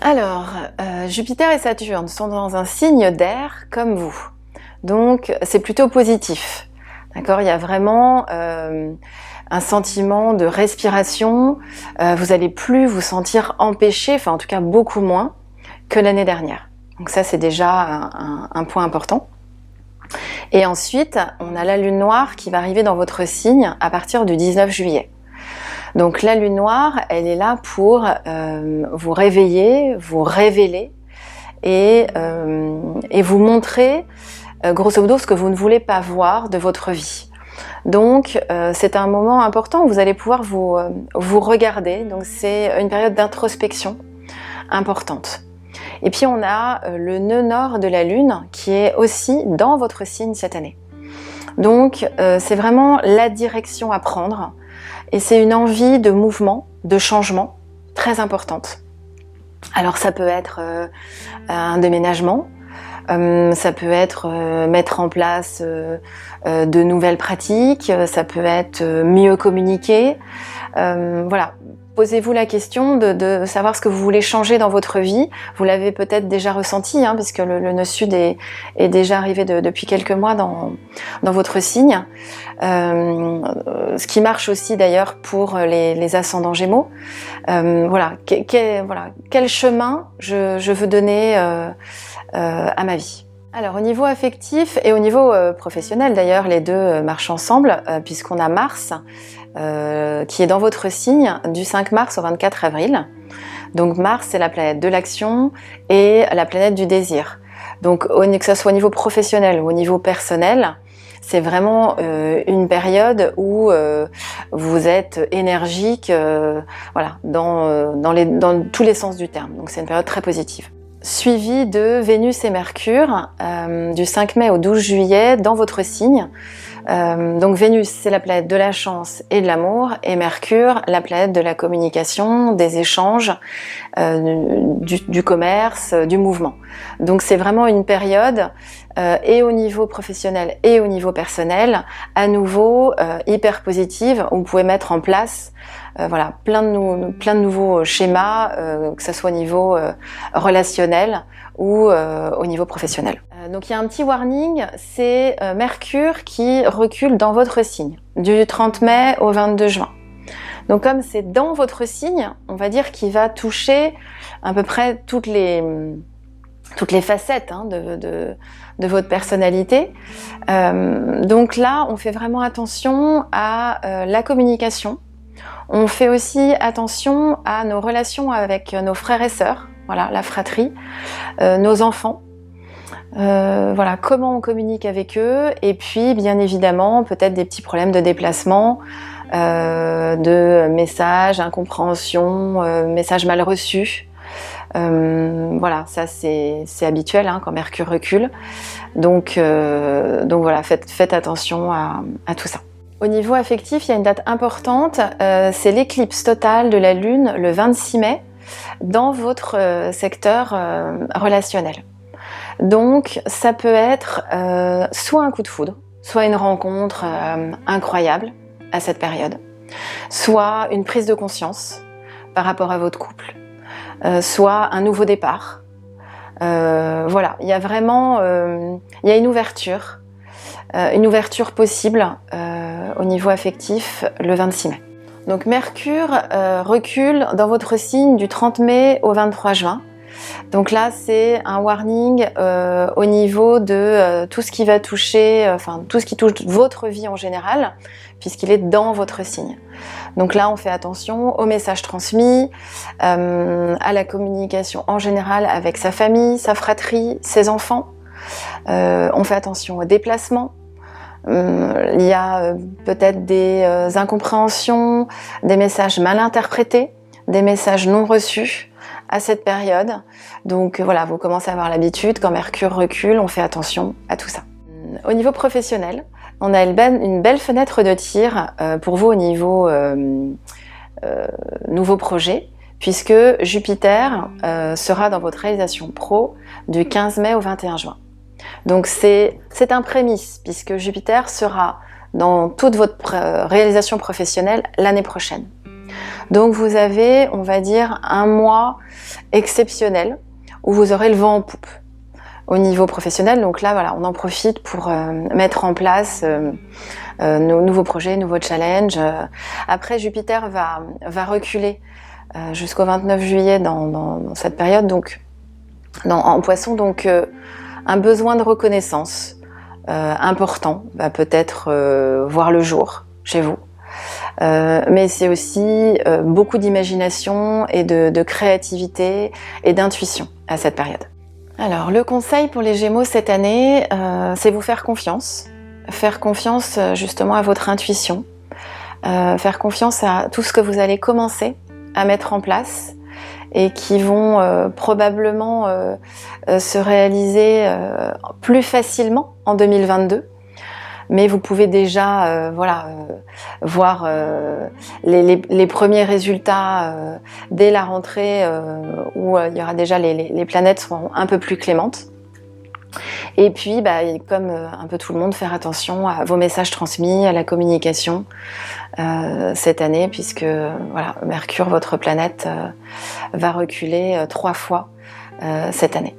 Alors, Jupiter et Saturne sont dans un signe d'air comme vous. Donc, c'est plutôt positif. D'accord? Il y a vraiment un sentiment de respiration. Vous allez plus vous sentir empêché, enfin en tout cas beaucoup moins que l'année dernière. Donc ça, c'est déjà un point important. Et ensuite, on a la lune noire qui va arriver dans votre signe à partir du 19 juillet. Donc la lune noire, elle est là pour vous réveiller, vous révéler et vous montrer grosso modo ce que vous ne voulez pas voir de votre vie. Donc c'est un moment important où vous allez pouvoir vous regarder, donc c'est une période d'introspection importante. Et puis on a le nœud nord de la lune qui est aussi dans votre signe cette année. Donc c'est vraiment la direction à prendre. Et c'est une envie de mouvement, de changement très importante. Alors ça peut être un déménagement, ça peut être mettre en place de nouvelles pratiques, ça peut être mieux communiquer. Voilà, posez-vous la question de savoir ce que vous voulez changer dans votre vie. Vous l'avez peut-être déjà ressenti, hein, puisque le nœud sud est déjà arrivé depuis quelques mois dans votre signe. Ce qui marche aussi d'ailleurs pour les ascendants Gémeaux. Voilà, quel chemin je veux donner à ma vie. Alors au niveau affectif et au niveau professionnel d'ailleurs, les deux marchent ensemble puisqu'on a Mars qui est dans votre signe du 5 mars au 24 avril. Donc Mars, c'est la planète de l'action et la planète du désir. Donc que ce soit au niveau professionnel ou au niveau personnel, c'est vraiment une période où vous êtes énergique voilà, dans tous les sens du terme. Donc c'est une période très positive. Suivi de Vénus et Mercure du 5 mai au 12 juillet dans votre signe. Donc Vénus, c'est la planète de la chance et de l'amour, et Mercure, la planète de la communication, des échanges, du commerce, du mouvement. Donc c'est vraiment une période et au niveau professionnel et au niveau personnel, à nouveau hyper positive, où vous pouvez mettre en place voilà, plein de nouveaux schémas, que ce soit au niveau relationnel ou au niveau professionnel. Donc il y a un petit warning, c'est Mercure qui recule dans votre signe, du 30 mai au 22 juin. Donc comme c'est dans votre signe, on va dire qu'il va toucher à peu près toutes les facettes hein, de votre personnalité. Donc là, on fait vraiment attention à la communication. On fait aussi attention à nos relations avec nos frères et sœurs, voilà, la fratrie, nos enfants. Voilà, comment on communique avec eux, et puis bien évidemment peut-être des petits problèmes de déplacement, de messages, incompréhension, messages mal reçus. Voilà, ça c'est habituel hein, quand Mercure recule. Donc voilà, faites attention à tout ça. Au niveau affectif, il y a une date importante, c'est l'éclipse totale de la Lune le 26 mai dans votre secteur relationnel. Donc ça peut être soit un coup de foudre, soit une rencontre incroyable à cette période, soit une prise de conscience par rapport à votre couple, soit un nouveau départ. Voilà, il y a vraiment il y a une ouverture possible au niveau affectif le 26 mai. Donc Mercure recule dans votre signe du 30 mai au 23 juin. Donc là, c'est un warning au niveau de tout ce qui va toucher, enfin tout ce qui touche votre vie en général, puisqu'il est dans votre signe. Donc là, on fait attention aux messages transmis, à la communication en général avec sa famille, sa fratrie, ses enfants. On fait attention aux déplacements. Il y a peut-être des incompréhensions, des messages mal interprétés, des messages non reçus à cette période. Donc voilà, vous commencez à avoir l'habitude, quand Mercure recule, on fait attention à tout ça. Au niveau professionnel, on a une belle fenêtre de tir pour vous au niveau nouveau projet, puisque Jupiter sera dans votre réalisation pro du 15 mai au 21 juin. Donc c'est un prémisse, puisque Jupiter sera dans toute votre réalisation professionnelle l'année prochaine. Donc vous avez, on va dire, un mois exceptionnel où vous aurez le vent en poupe au niveau professionnel. Donc là, voilà, on en profite pour mettre en place nos nouveaux projets, nouveaux challenges. Après, Jupiter va reculer jusqu'au 29 juillet dans cette période, donc en Poisson, donc un besoin de reconnaissance important va peut-être voir le jour chez vous. Mais c'est aussi beaucoup d'imagination et de créativité et d'intuition à cette période. Alors, le conseil pour les Gémeaux cette année, c'est vous faire confiance. Faire confiance justement à votre intuition. Faire confiance à tout ce que vous allez commencer à mettre en place et qui vont probablement se réaliser plus facilement en 2022. Mais vous pouvez déjà voir les premiers résultats dès la rentrée où il y aura déjà les planètes seront un peu plus clémentes. Et puis, comme un peu tout le monde, faire attention à vos messages transmis, à la communication cette année, puisque Mercure, votre planète, va reculer 3 fois cette année.